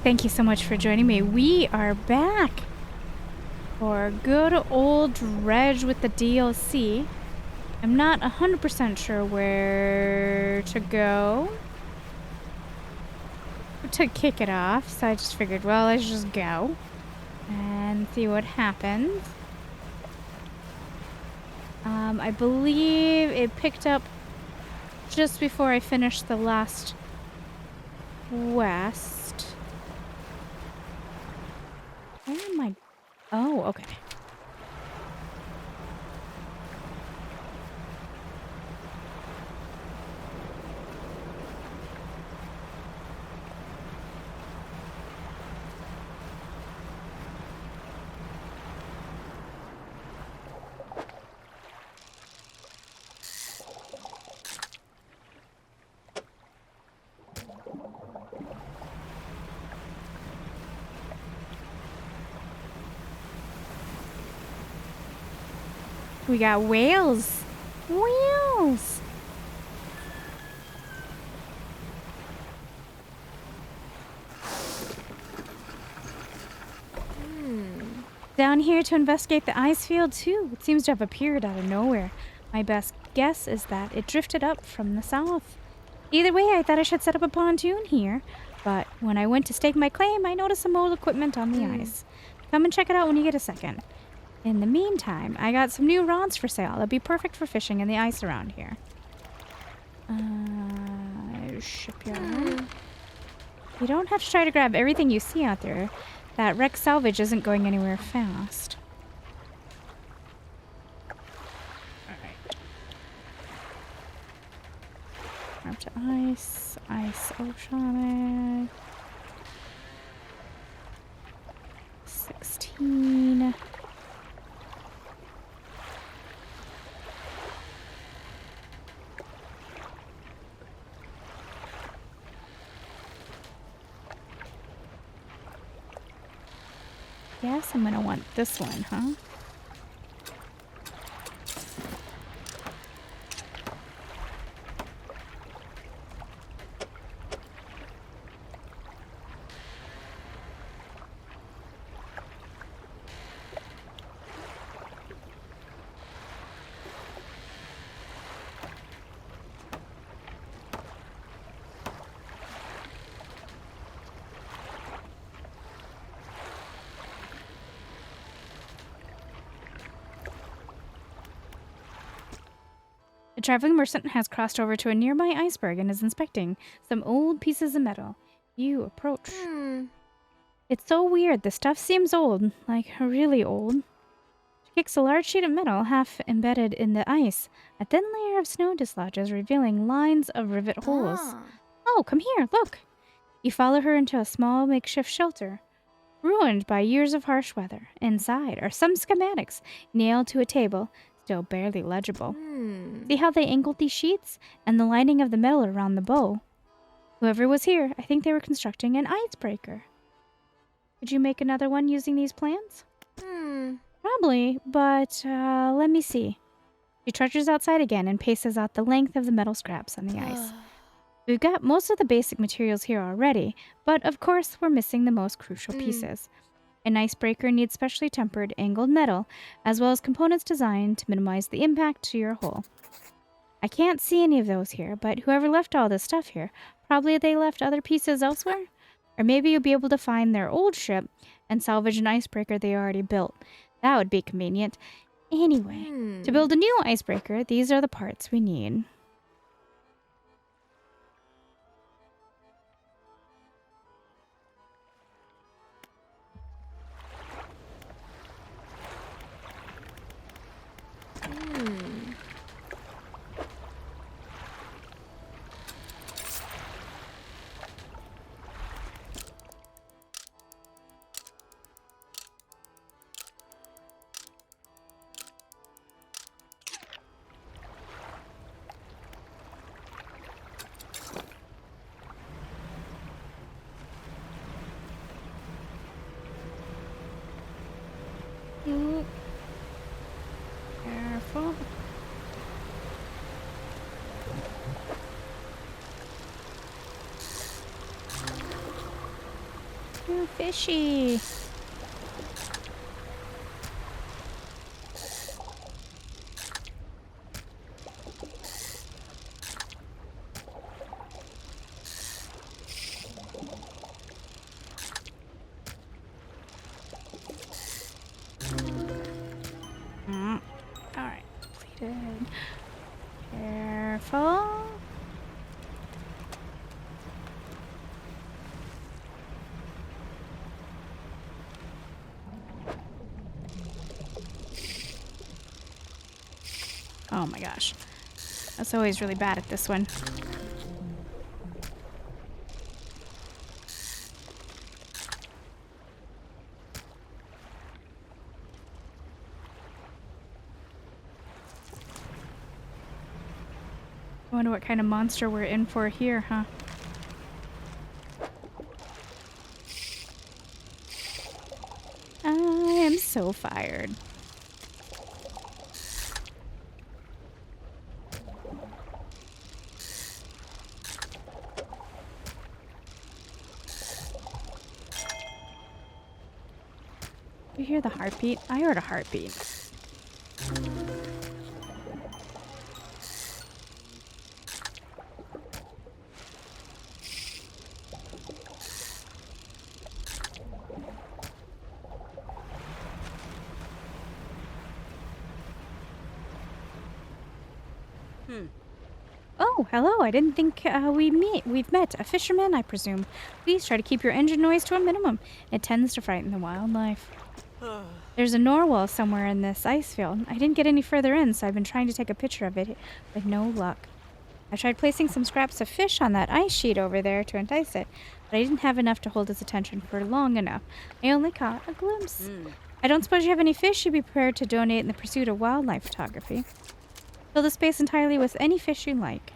thank you so much for joining me. We are back for good old Dredge with the DLC. I'm not 100% sure where to go to kick it off, so I just figured, well, let's just go and see what happens. I believe it picked up just before I finished the last quest. Where am I? Oh, okay. We got whales. Whales. Down here to investigate the ice field too. It seems to have appeared out of nowhere. My best guess is that it drifted up from the south. Either way, I thought I should set up a pontoon here. But when I went to stake my claim, I noticed some old equipment on the ice. Come and check it out when you get a second. In the meantime, I got some new rods for sale. They'll be perfect for fishing in the ice around here. Shipyard. You don't have to try to grab everything you see out there. That wreck salvage isn't going anywhere fast. Alright. Up to ice. Ice oceanic. 16. Yes, I'm gonna want this one, huh? A traveling merchant has crossed over to a nearby iceberg and is inspecting some old pieces of metal. You approach. It's so weird. The stuff seems old, like really old. She kicks a large sheet of metal half embedded in the ice. A thin layer of snow dislodges, revealing lines of rivet holes. Oh, come here, look. You follow her into a small makeshift shelter, ruined by years of harsh weather. Inside are some schematics nailed to a table, still barely legible. See how they angled these sheets? And the lining of the metal around the bow. Whoever was here, I think they were constructing an icebreaker. Could you make another one using these plans? Probably, but let me see. She trudges outside again and paces out the length of the metal scraps on the ice. We've got most of the basic materials here already, but of course we're missing the most crucial pieces. An icebreaker needs specially tempered angled metal, as well as components designed to minimize the impact to your hull. I can't see any of those here, but whoever left all this stuff here, probably they left other pieces elsewhere? Or maybe you'll be able to find their old ship and salvage an icebreaker they already built. That would be convenient. Anyway, to build a new icebreaker, these are the parts we need. fishy. Alright, completed. Careful. Oh my gosh. That's always really bad at this one. I wonder what kind of monster we're in for here, huh? I am so fired. You hear the heartbeat? I heard a heartbeat. Oh, hello. I didn't think we've met. A fisherman, I presume. Please try to keep your engine noise to a minimum. It tends to frighten the wildlife. There's a narwhal somewhere in this ice field. I didn't get any further in, so I've been trying to take a picture of it, with no luck. I tried placing some scraps of fish on that ice sheet over there to entice it, but I didn't have enough to hold its attention for long enough. I only caught a glimpse. I don't suppose you have any fish you'd be prepared to donate in the pursuit of wildlife photography. Fill the space entirely with any fish you like.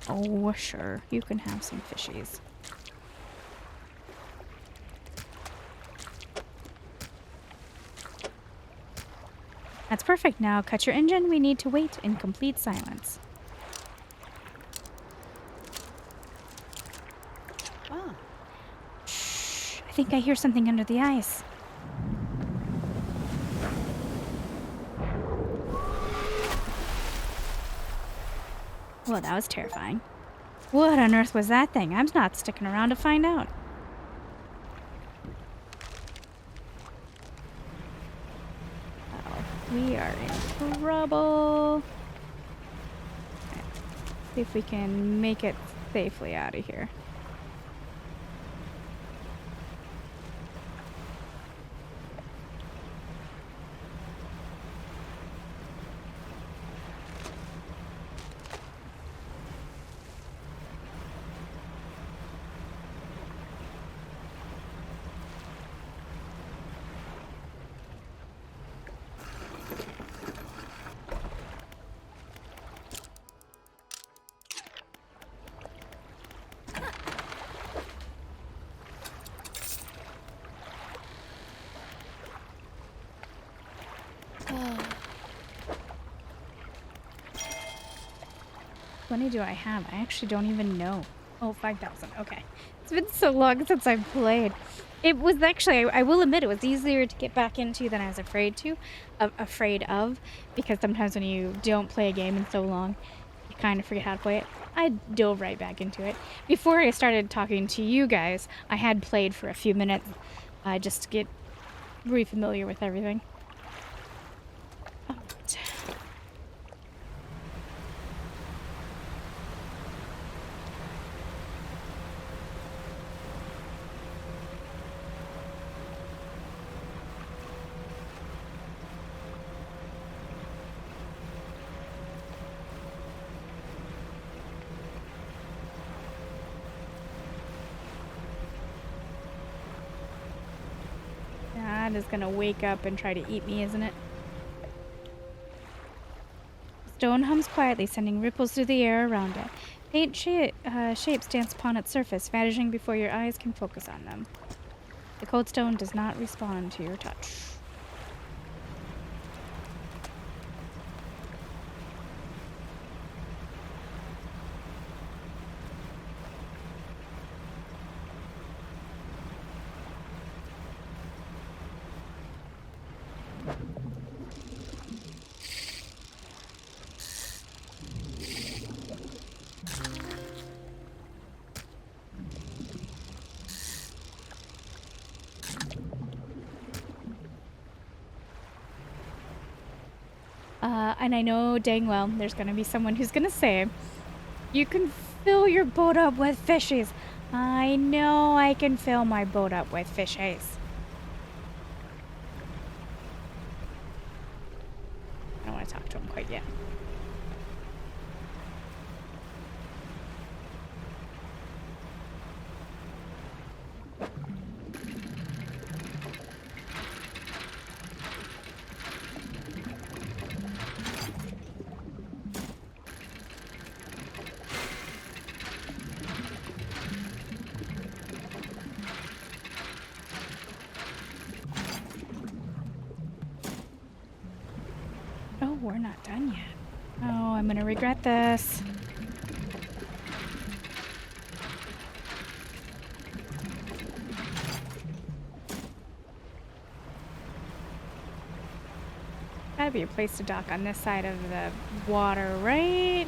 Oh, sure. You can have some fishies. That's perfect. Now cut your engine. We need to wait in complete silence. Oh. Shh. I think I hear something under the ice. Well, that was terrifying. What on earth was that thing? I'm not sticking around to find out. Oh, we are in trouble. Okay. See if we can make it safely out of here. How many do I have? I actually don't even know. Oh, 5,000. Okay. It's been so long since I've played. It was actually, I will admit, it was easier to get back into than I was afraid of, because sometimes when you don't play a game in so long, you kind of forget how to play it. I dove right back into it. Before I started talking to you guys, I had played for a few minutes, just to get re-familiar with everything. That is gonna wake up and try to eat me, isn't it? Stone hums quietly, sending ripples through the air around it. Faint shapes dance upon its surface, vanishing before your eyes can focus on them. The cold stone does not respond to your touch. And I know dang well there's gonna be someone who's gonna say, you can fill your boat up with fishies. I know I can fill my boat up with fishies. I don't want to talk to him quite yet. Oh, we're not done yet. Oh, I'm gonna regret this. Gotta be a place to dock on this side of the water, right?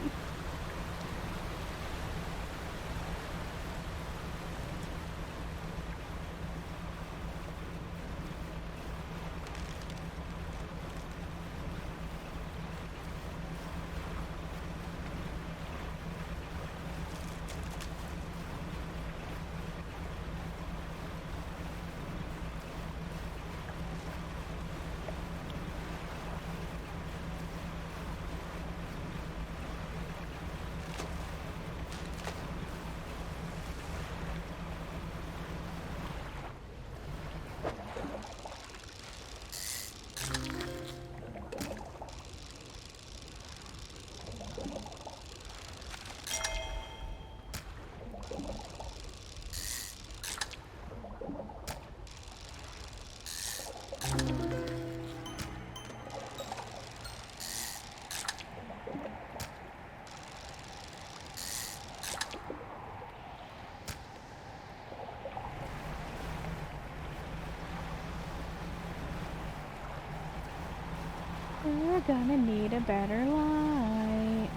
We're gonna need a better light.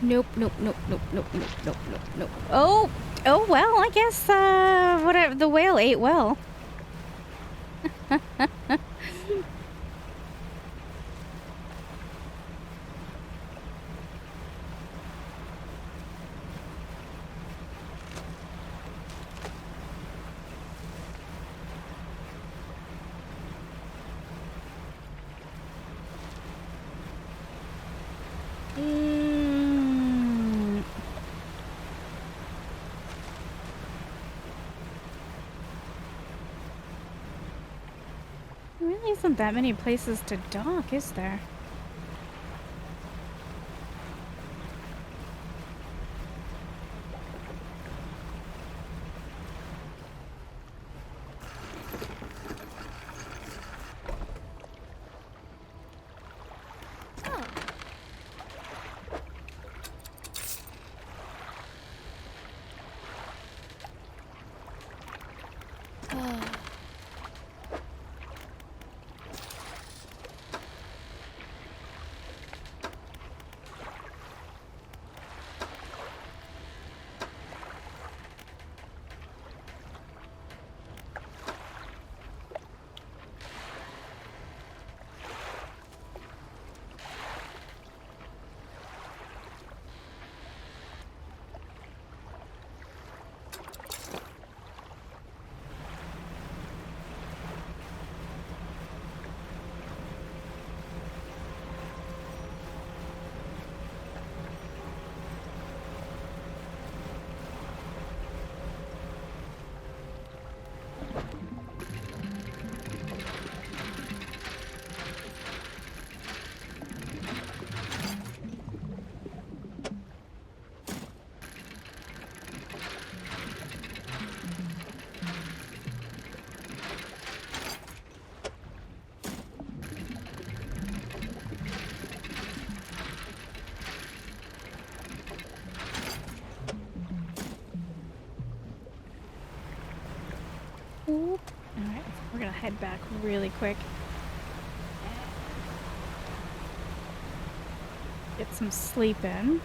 Yep. Nope. Oh well, I guess whatever, the whale ate well. There really isn't that many places to dock, is there? Alright, we're gonna head back really quick. Get some sleep in.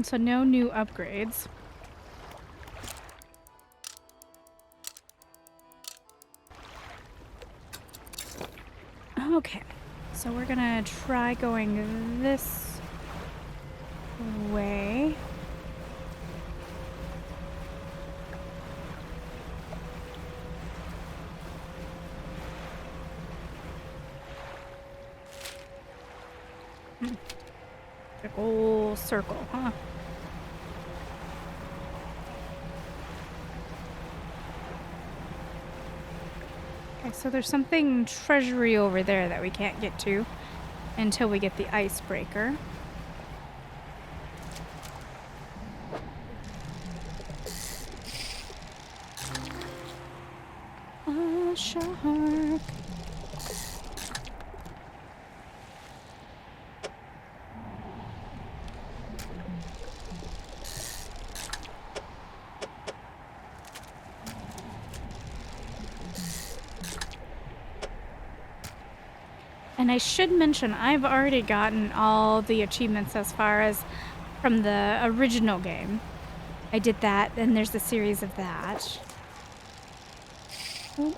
So no new upgrades. Okay, so we're gonna try going this way. Big ol' circle, huh? Okay, so there's something treasury over there that we can't get to until we get the icebreaker. A shark. And I should mention, I've already gotten all the achievements as far as from the original game. I did that, and there's a series of that. Oh.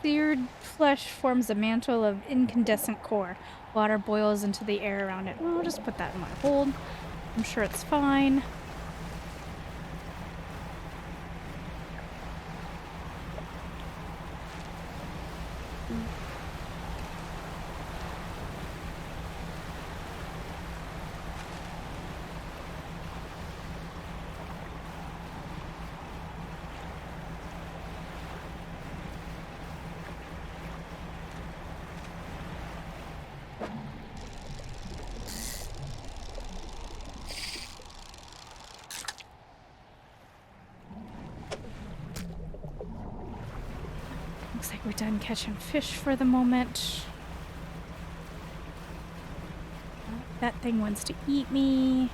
Seared flesh forms a mantle of incandescent core. Water boils into the air around it. Well, I'll just put that in my hold. I'm sure it's fine. Looks like we're done catching fish for the moment. That thing wants to eat me.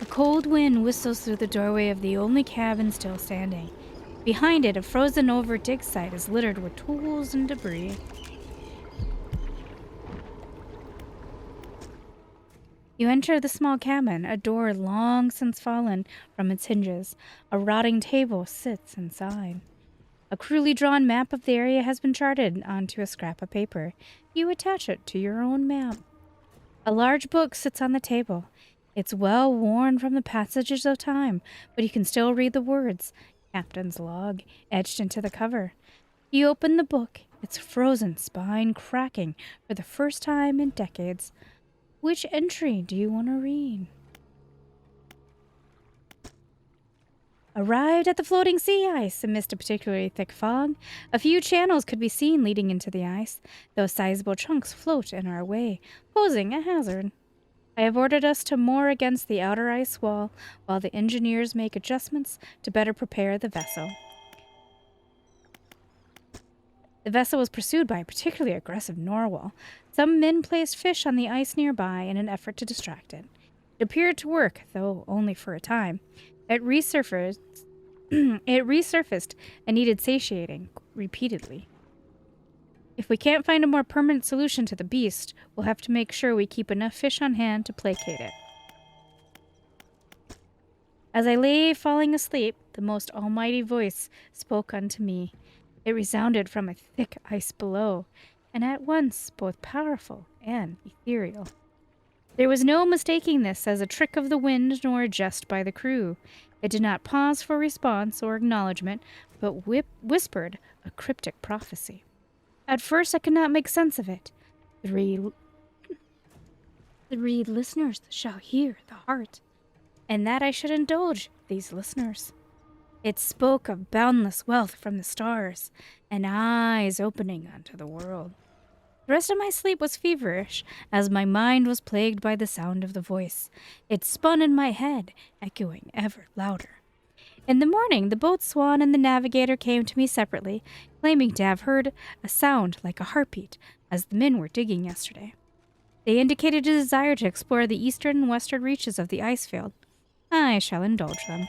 A cold wind whistles through the doorway of the only cabin still standing. Behind it, a frozen-over dig site is littered with tools and debris. You enter the small cabin, a door long since fallen from its hinges. A rotting table sits inside. A crudely drawn map of the area has been charted onto a scrap of paper. You attach it to your own map. A large book sits on the table. It's well worn from the passages of time, but you can still read the words, Captain's Log, etched into the cover. You open the book, its frozen spine cracking for the first time in decades. Which entry do you want to read? Arrived at the floating sea ice amidst a particularly thick fog. A few channels could be seen leading into the ice, though sizable chunks float in our way, posing a hazard. I have ordered us to moor against the outer ice wall while the engineers make adjustments to better prepare the vessel. The vessel was pursued by a particularly aggressive narwhal. Some men placed fish on the ice nearby in an effort to distract it. It appeared to work, though only for a time. It resurfaced and needed satiating repeatedly. If we can't find a more permanent solution to the beast, we'll have to make sure we keep enough fish on hand to placate it. As I lay falling asleep, the most almighty voice spoke unto me. It resounded from a thick ice below, and at once both powerful and ethereal. There was no mistaking this as a trick of the wind nor a jest by the crew. It did not pause for response or acknowledgement, but whispered a cryptic prophecy. At first I could not make sense of it. Three listeners shall hear the heart, and that I should indulge these listeners. It spoke of boundless wealth from the stars, and eyes opening unto the world. The rest of my sleep was feverish, as my mind was plagued by the sound of the voice. It spun in my head, echoing ever louder. In the morning, the boatswain and the navigator came to me separately, claiming to have heard a sound like a heartbeat as the men were digging yesterday. They indicated a desire to explore the eastern and western reaches of the ice field. I shall indulge them.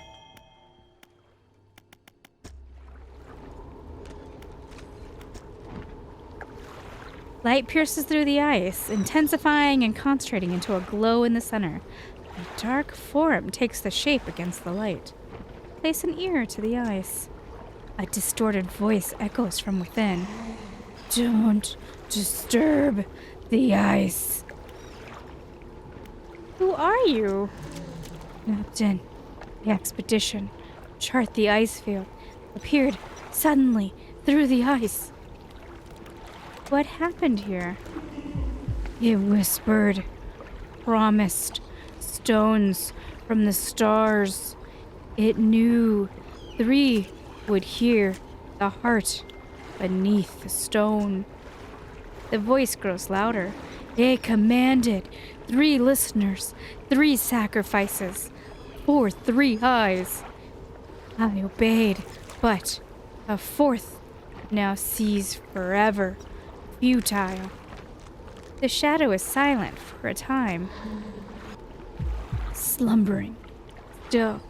Light pierces through the ice, intensifying and concentrating into a glow in the center. A dark form takes the shape against the light. Place an ear to the ice. A distorted voice echoes from within. Don't disturb the ice. Who are you? Captain, the expedition. Chart the ice field. Appeared suddenly through the ice. What happened here? It whispered, promised stones from the stars. It knew 3 would hear the heart beneath the stone. The voice grows louder. It commanded 3 listeners, 3 sacrifices, for 3 eyes. I obeyed, but a 4th now sees forever. Futile. The shadow is silent for a time. Slumbering. Still.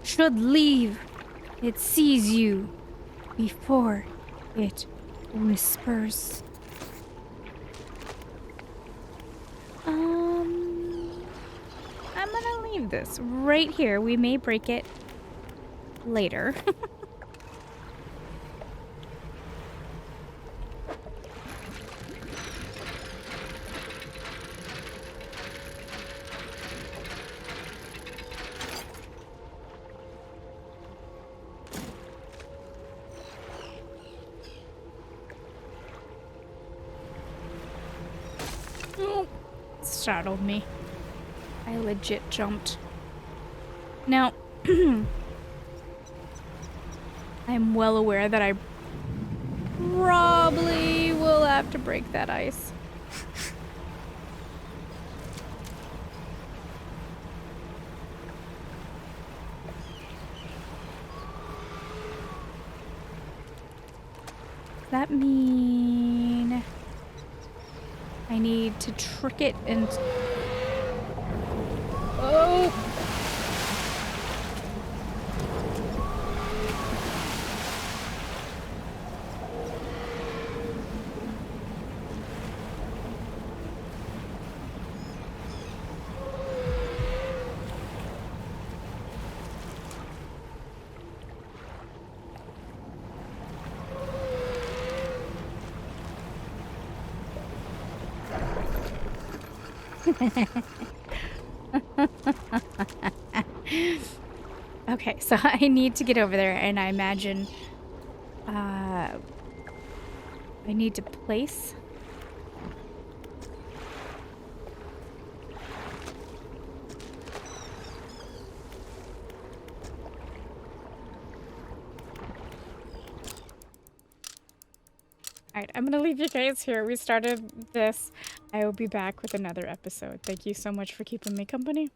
Should leave. It sees you. Before it whispers. I'm gonna leave this right here. We may break it later. Startled me. I legit jumped. Now, I'm well aware that I probably will have to break that ice. Does that mean I need to trick it and... Oh! Okay, so I need to get over there, and I imagine I need to place. Alright, I'm gonna leave you guys here. We started this. I will be back with another episode. Thank you so much for keeping me company.